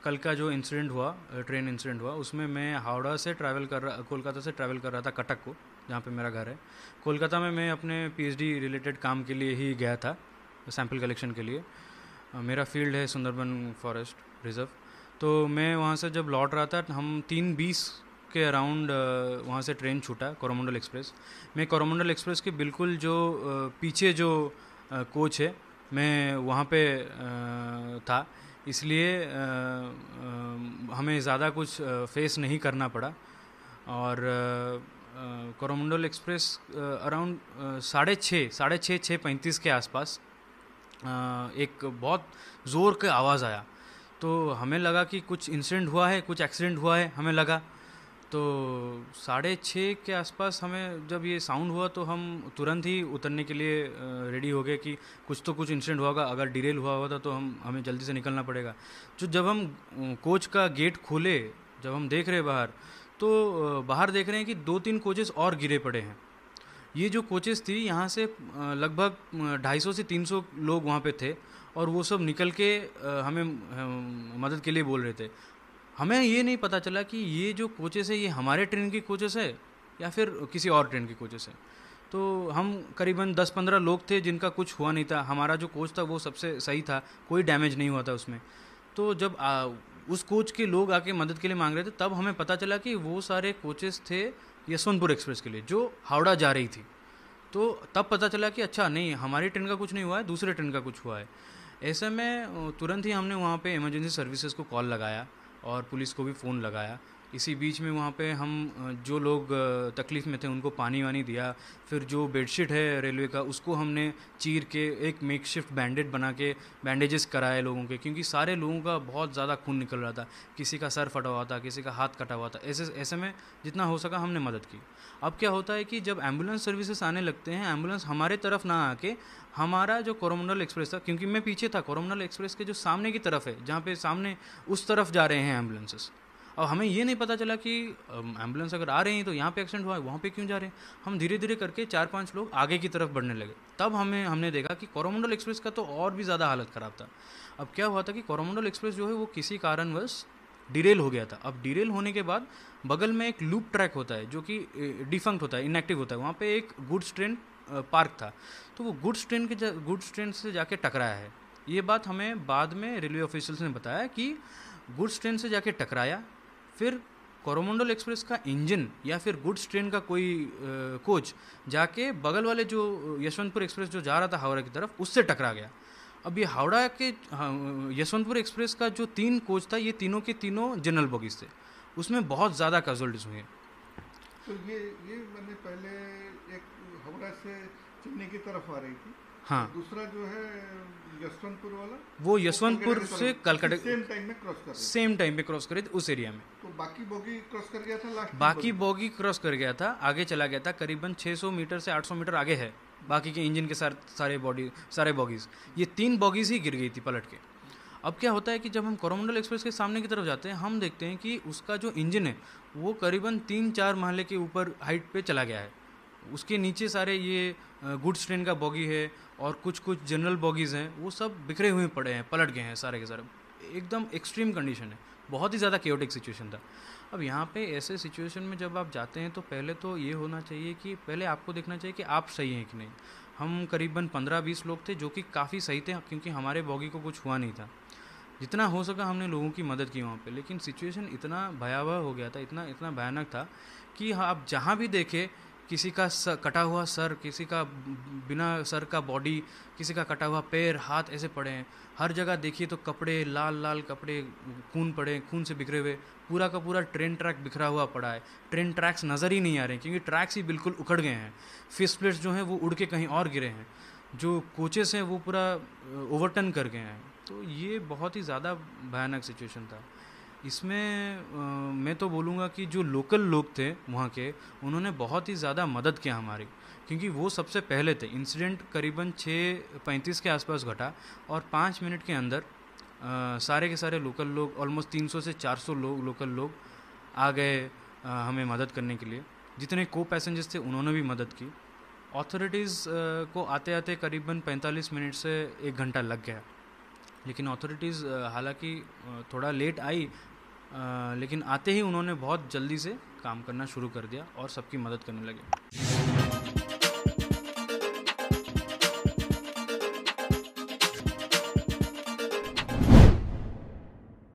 कल का जो इंसिडेंट हुआ, ट्रेन इंसिडेंट हुआ, उसमें मैं हावड़ा से कोलकाता से ट्रैवल कर रहा था कटक को, जहाँ पे मेरा घर है। कोलकाता में मैं अपने पीएचडी रिलेटेड काम के लिए ही गया था, सैंपल कलेक्शन के लिए। मेरा फील्ड है सुंदरबन फॉरेस्ट रिज़र्व। तो मैं वहाँ से जब लौट रहा था, हम 3:20 के अराउंड वहाँ से ट्रेन छूटा, कोरोमंडल एक्सप्रेस। मैं कोरोमंडल एक्सप्रेस के बिल्कुल जो पीछे जो कोच है, मैं वहाँ पे था, इसलिए हमें ज़्यादा कुछ फेस नहीं करना पड़ा। और कोरोमंडल एक्सप्रेस अराउंड 6:35 के आसपास एक बहुत ज़ोर का आवाज़ आया। तो हमें लगा कि कुछ इंसिडेंट हुआ है, कुछ एक्सीडेंट हुआ है, हमें लगा। तो 6:30 के आसपास हमें जब ये साउंड हुआ तो हम तुरंत ही उतरने के लिए रेडी हो गए कि कुछ इंसिडेंट हुआ होगा, अगर डिरेल हुआ होता तो हमें जल्दी से निकलना पड़ेगा। जो जब हम कोच का गेट खोले, जब हम देख रहे बाहर, तो बाहर देख रहे हैं कि 2-3 कोचेस और गिरे पड़े हैं। ये जो कोचेस थी, यहाँ से लगभग 250 से 300 लोग वहाँ पे थे, और वो सब निकल के हमें मदद के लिए बोल रहे थे। हमें ये नहीं पता चला कि ये जो कोचेस है, ये हमारे ट्रेन की कोचेस है या फिर किसी और ट्रेन की कोचेस है। तो हम करीबन 10-15 लोग थे जिनका कुछ हुआ नहीं था। हमारा जो कोच था वो सबसे सही था, कोई डैमेज नहीं हुआ था उसमें। तो जब उस कोच के लोग आके मदद के लिए मांग रहे थे, तब हमें पता चला कि वो सारे कोचेस थे यशवंतपुर एक्सप्रेस के लिए, जो हावड़ा जा रही थी। तो तब पता चला कि अच्छा नहीं, हमारी ट्रेन का कुछ नहीं हुआ है, दूसरे ट्रेन का कुछ हुआ है। ऐसे में तुरंत ही हमने वहाँ पे इमरजेंसी सर्विसेज को कॉल लगाया और पुलिस को भी फ़ोन लगाया। इसी बीच में वहाँ पे हम जो लोग तकलीफ़ में थे उनको पानी वानी दिया। फिर जो बेडशीट है रेलवे का, उसको हमने चीर के एक मेकशिफ्ट बैंडेड बना के बैंडेजेस कराए लोगों के, क्योंकि सारे लोगों का बहुत ज़्यादा खून निकल रहा था। किसी का सर फटा हुआ था, किसी का हाथ कटा हुआ था। ऐसे में जितना हो सका हमने मदद की। अब क्या होता है कि जब एम्बुलेंस सर्विसेज आने लगते हैं, एम्बुलेंस हमारे तरफ ना आके हमारा जो कोरोमंडल एक्सप्रेस था, क्योंकि मैं पीछे था, कोरोमंडल एक्सप्रेस के जो सामने की तरफ है, जहाँ पे सामने उस तरफ जा रहे हैं एम्बुलेंसेस। अब हमें ये नहीं पता चला कि एम्बुलेंस अगर आ रहे हैं तो यहाँ पे एक्सीडेंट हुआ है, वहाँ पे क्यों जा रहे हैं। हम धीरे धीरे करके 4-5 लोग आगे की तरफ बढ़ने लगे। तब हमने देखा कि कोरोमंडल एक्सप्रेस का तो और भी ज़्यादा हालत ख़राब था। अब क्या हुआ था कि कोरोमंडल एक्सप्रेस जो है वो किसी कारणवश डिरेल हो गया था। अब डिरेल होने के बाद बगल में एक लूप ट्रैक होता है जो कि डिफंक्ट होता है, इनएक्टिव होता है। वहाँ पे एक गुड्स ट्रेन पार्क था, तो वो गुड्स ट्रेन से जाके टकराया है। ये बात हमें बाद में रेलवे ऑफिशियल्स ने बताया कि गुड्स ट्रेन से जाके टकराया, फिर कोरोमंडल एक्सप्रेस का इंजन या फिर गुड्स ट्रेन का कोई कोच जाके बगल वाले जो यशवंतपुर एक्सप्रेस जो जा रहा था हावड़ा की तरफ, उससे टकरा गया। अब ये हावड़ा के यशवंतपुर एक्सप्रेस का जो 3 कोच था, ये तीनों के तीनों जनरल बोगीज थे। उसमें बहुत ज़्यादा कैजुअलिटीज हुई हैं। तो ये मैंने पहले एक हावड़ा से चेन्नई की तरफ आ रही थी, हाँ, और दूसरा जो है यशवंतपुर वाला, वो वो यशवंतपुर कलकत्ता की से तरफ कलकत्ता सेम टाइम में क्रॉस कर रही थी। सेम टाइम पे क्रॉस करे थे उस एरिया में। तो बाकी बोगी क्रॉस कर गया था, लास्ट की बाकी बोगी। बोगी क्रॉस कर गया था, आगे चला गया था, करीबन 600 मीटर से 800 मीटर आगे है बाकी के इंजन के सारे बॉगीज। ये 3 बॉगीज ही गिर गई थी पलट के। अब क्या होता है कि जब हम कोरोमंडल एक्सप्रेस के सामने की तरफ जाते हैं, हम देखते हैं कि उसका जो इंजन है वो करीबन 3-4 महले के ऊपर हाइट पे चला गया है। उसके नीचे सारे ये गुड्स ट्रेन का बॉगी है और कुछ कुछ जनरल बॉगीज़ हैं, वो सब बिखरे हुए पड़े हैं, पलट गए हैं सारे के सारे। एकदम एक्सट्रीम कंडीशन है, बहुत ही ज़्यादा केओटिक सिचुएशन था। अब यहाँ पे ऐसे सिचुएशन में जब आप जाते हैं तो पहले तो ये होना चाहिए कि पहले आपको देखना चाहिए कि आप सही हैं कि नहीं। हम करीबन 15-20 लोग थे जो कि काफ़ी सही थे, क्योंकि हमारे बॉगी को कुछ हुआ नहीं था। जितना हो सका हमने लोगों की मदद की वहाँ पे, लेकिन सिचुएशन इतना भयावह हो गया था, इतना इतना भयानक था कि आप जहाँ भी देखे, किसी का कटा हुआ सर, किसी का बिना सर का बॉडी, किसी का कटा हुआ पैर हाथ ऐसे पड़े हैं। हर जगह देखिए तो कपड़े, लाल लाल कपड़े, खून पड़े, खून से बिखरे हुए। पूरा का पूरा ट्रेन ट्रैक बिखरा हुआ पड़ा है। ट्रेन ट्रैक्स नज़र ही नहीं आ रहे हैं, क्योंकि ट्रैक्स ही बिल्कुल उखड़ गए हैं। फिश प्लेट्स जो हैं वो उड़ के कहीं और गिरे हैं। जो कोचेस हैं वो पूरा ओवरटर्न कर गए हैं। तो ये बहुत ही ज़्यादा भयानक सिचुएशन था। इसमें मैं तो बोलूँगा कि जो लोकल लोग थे वहाँ के, उन्होंने बहुत ही ज़्यादा मदद किया हमारी, क्योंकि वो सबसे पहले थे। इंसिडेंट करीबन 6:35 के आसपास घटा और 5 मिनट के अंदर सारे के सारे लोकल लोग, ऑलमोस्ट 300 से 400 लोग, लोकल लोग आ गए हमें मदद करने के लिए। जितने को पैसेंजर्स थे उन्होंने भी मदद की। ऑथोरिटीज़ को आते आते करीबन 45 मिनट से 1 घंटा लग गया, लेकिन अथॉरिटीज़ हालांकि थोड़ा लेट आई, लेकिन आते ही उन्होंने बहुत जल्दी से काम करना शुरू कर दिया और सबकी मदद करने लगे।